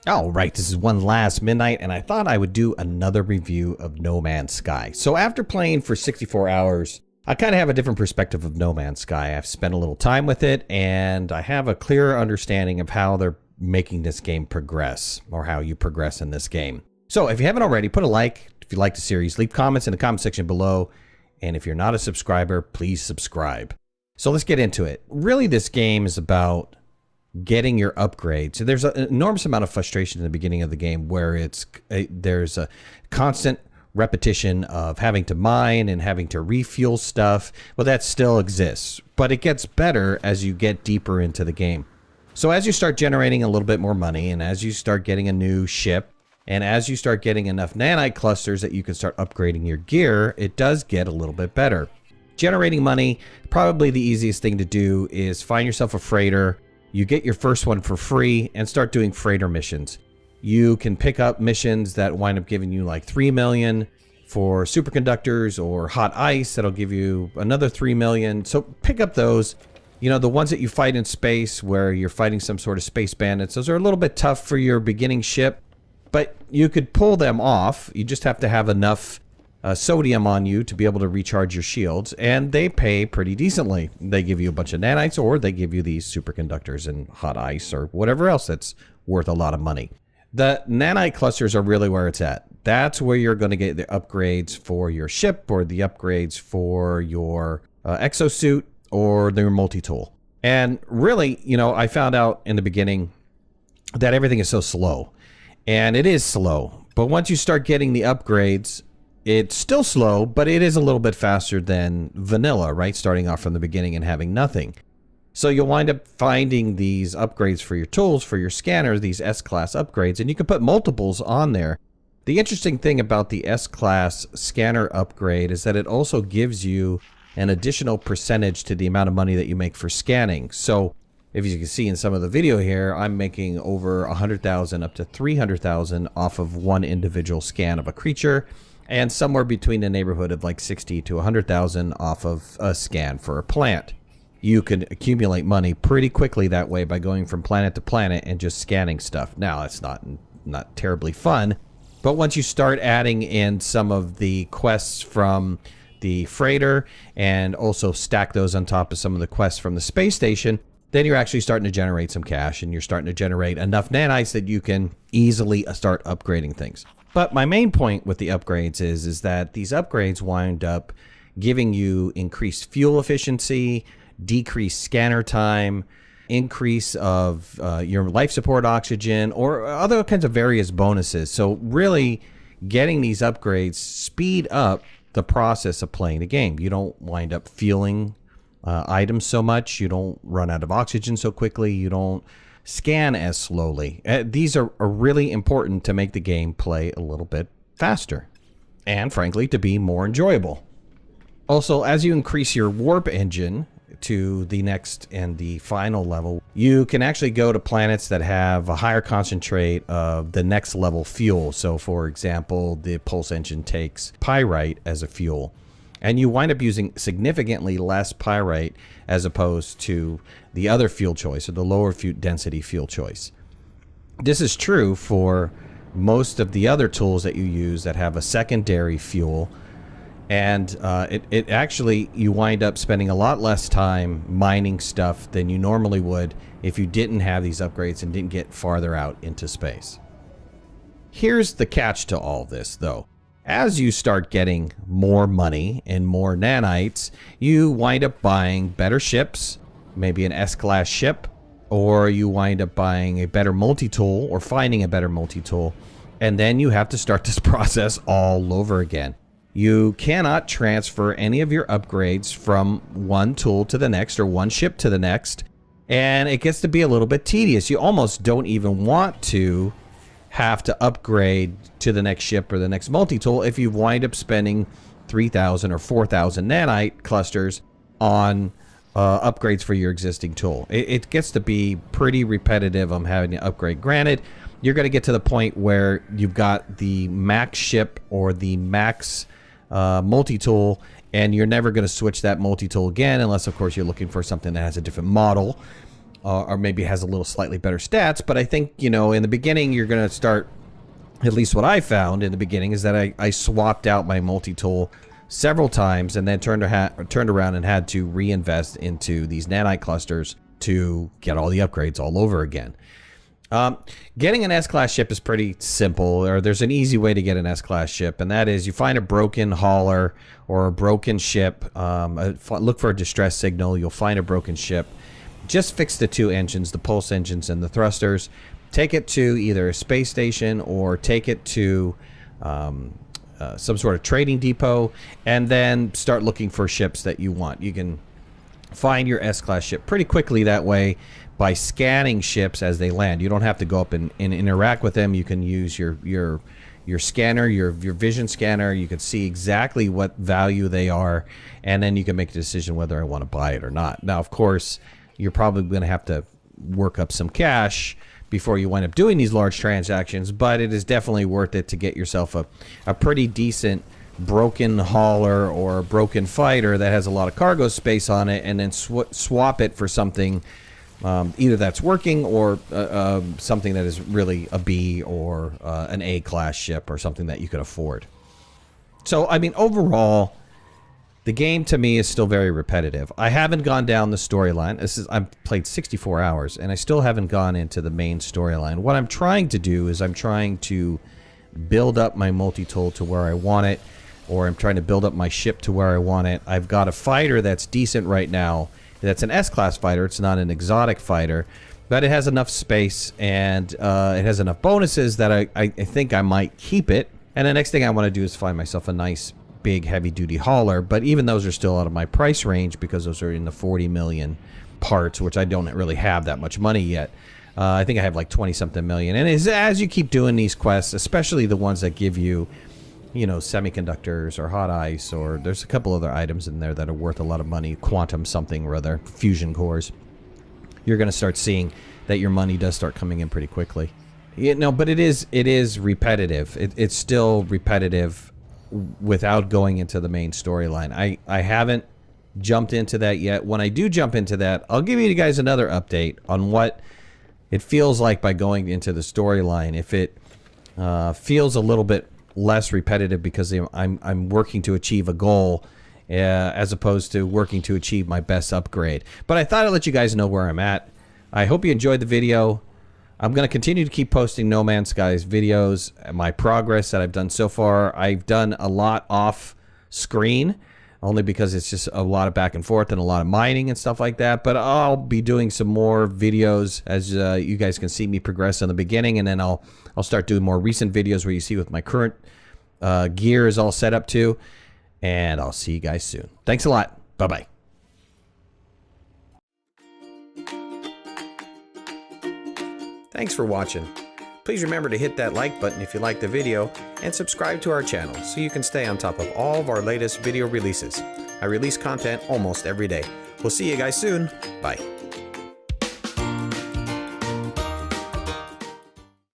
All right, this is One Last Midnight, and I thought I would do another review of No Man's Sky. So after playing for 64 hours, I kind of have a different perspective of No Man's Sky. I've spent a little time with it, and I have a clearer understanding of how they're making this game progress, or how you progress in this game. So if you haven't already, put a like if you like the series, leave comments in the comment section below, and if you're not a subscriber, please subscribe. So let's get into it. Really, this game is about getting your upgrades. So there's an enormous amount of frustration in the beginning of the game where there's a constant repetition of having to mine and having to refuel stuff. Well, that still exists, but it gets better as you get deeper into the game. So as you start generating a little bit more money, and as you start getting a new ship, and as you start getting enough nanite clusters that you can start upgrading your gear, it does get a little bit better. Generating money, probably the easiest thing to do is find yourself a freighter. You get your first one for free and start doing freighter missions. You can pick up missions that wind up giving you like 3 million for superconductors or hot ice that'll give you another 3 million. So pick up those. You know, the ones that you fight in space where you're fighting some sort of space bandits, those are a little bit tough for your beginning ship, but you could pull them off. You just have to have enough sodium on you to be able to recharge your shields, and they pay pretty decently. They give you a bunch of nanites, or they give you these superconductors and hot ice or whatever else that's worth a lot of money. The nanite clusters are really where it's at. That's where you're going to get the upgrades for your ship, or the upgrades for your exosuit, or their multi-tool. And really, you know, I found out in the beginning that everything is so slow, and it is slow, but once you start getting the upgrades, it's still slow, but it is a little bit faster than vanilla, right? Starting off from the beginning and having nothing. So you'll wind up finding these upgrades for your tools, for your scanners, these S-Class upgrades, and you can put multiples on there. The interesting thing about the S-Class scanner upgrade is that it also gives you an additional percentage to the amount of money that you make for scanning. So if you can see in some of the video here, I'm making over 100,000 up to 300,000 off of one individual scan of a creature, and somewhere between the neighborhood of like 60 to 100,000 off of a scan for a plant. You can accumulate money pretty quickly that way by going from planet to planet and just scanning stuff. Now, it's not terribly fun, but once you start adding in some of the quests from the freighter and also stack those on top of some of the quests from the space station, then you're actually starting to generate some cash, and you're starting to generate enough nanites that you can easily start upgrading things. But my main point with the upgrades is that these upgrades wind up giving you increased fuel efficiency, decreased scanner time, increase of your life support oxygen, or other kinds of various bonuses. So really, getting these upgrades speed up the process of playing the game. You don't wind up fueling items so much. You don't run out of oxygen so quickly. You don't scan as slowly. These are really important to make the game play a little bit faster, and frankly, to be more enjoyable. Also, as you increase your warp engine to the next and the final level, you can actually go to planets that have a higher concentrate of the next level fuel. So for example, the pulse engine takes pyrite as a fuel, and you wind up using significantly less pyrite as opposed to the other fuel choice, or the lower density fuel choice. This is true for most of the other tools that you use that have a secondary fuel, and it actually, you wind up spending a lot less time mining stuff than you normally would if you didn't have these upgrades and didn't get farther out into space. Here's the catch to all this, though. As you start getting more money and more nanites, you wind up buying better ships, maybe an S-Class ship, or you wind up buying a better multi-tool or finding a better multi-tool, and then you have to start this process all over again. You cannot transfer any of your upgrades from one tool to the next or one ship to the next, and it gets to be a little bit tedious. You almost don't even want to have to upgrade to the next ship or the next multi-tool if you wind up spending 3,000 or 4,000 nanite clusters on upgrades for your existing tool. It gets to be pretty repetitive on having to upgrade. Granted, you're going to get to the point where you've got the max ship or the max multi-tool, and you're never going to switch that multi-tool again unless, of course, you're looking for something that has a different model. or maybe has a little slightly better stats. But I think, you know, in the beginning, you're going to start, at least what I found in the beginning, is that I swapped out my multi-tool several times and then turned around and had to reinvest into these nanite clusters to get all the upgrades all over again. Getting an S-Class ship is pretty simple, or there's an easy way to get an S-Class ship, and that is you find a broken hauler or a broken ship, look for a distress signal, you'll find a broken ship, just fix the 2 engines, the pulse engines and the thrusters, take it to either a space station or take it to some sort of trading depot, and then start looking for ships that you want. You can find your S-Class ship pretty quickly that way by scanning ships as they land. You don't have to go up and interact with them. You can use your scanner, your vision scanner. You can see exactly what value they are, and then you can make a decision whether I want to buy it or not. Now, of course, you're probably going to have to work up some cash before you wind up doing these large transactions, but it is definitely worth it to get yourself a pretty decent broken hauler or broken fighter that has a lot of cargo space on it, and then swap it for something either that's working or something that is really a B or an A-class ship or something that you could afford. So, I mean, overall, the game to me is still very repetitive. I haven't gone down the storyline. I've played 64 hours, and I still haven't gone into the main storyline. What I'm trying to do is I'm trying to build up my multi-tool to where I want it, or I'm trying to build up my ship to where I want it. I've got a fighter that's decent right now. That's an S-Class fighter. It's not an exotic fighter, but it has enough space and it has enough bonuses that I think I might keep it. And the next thing I want to do is find myself a nice big heavy-duty hauler, but even those are still out of my price range because those are in the 40 million parts, which I don't really have that much money yet. I think I have like 20-something million. And as you keep doing these quests, especially the ones that give you, you know, semiconductors or hot ice, or there's a couple other items in there that are worth a lot of money, quantum something or other, fusion cores, you're going to start seeing that your money does start coming in pretty quickly. You know, but it is repetitive. It's still repetitive without going into the main storyline. I haven't jumped into that yet. When I do jump into that, I'll give you guys another update on what it feels like by going into the storyline. If it feels a little bit less repetitive because I'm working to achieve a goal as opposed to working to achieve my best upgrade. But I thought I'd let you guys know where I'm at. I hope you enjoyed the video. I'm going to continue to keep posting No Man's Sky's videos, my progress that I've done so far. I've done a lot off screen, only because it's just a lot of back and forth and a lot of mining and stuff like that. But I'll be doing some more videos as you guys can see me progress in the beginning, and then I'll start doing more recent videos where you see what my current gear is all set up to. And I'll see you guys soon. Thanks a lot. Bye-bye. Thanks for watching. Please remember to hit that like button if you like the video, and subscribe to our channel so you can stay on top of all of our latest video releases. I release content almost every day. We'll see you guys soon. Bye.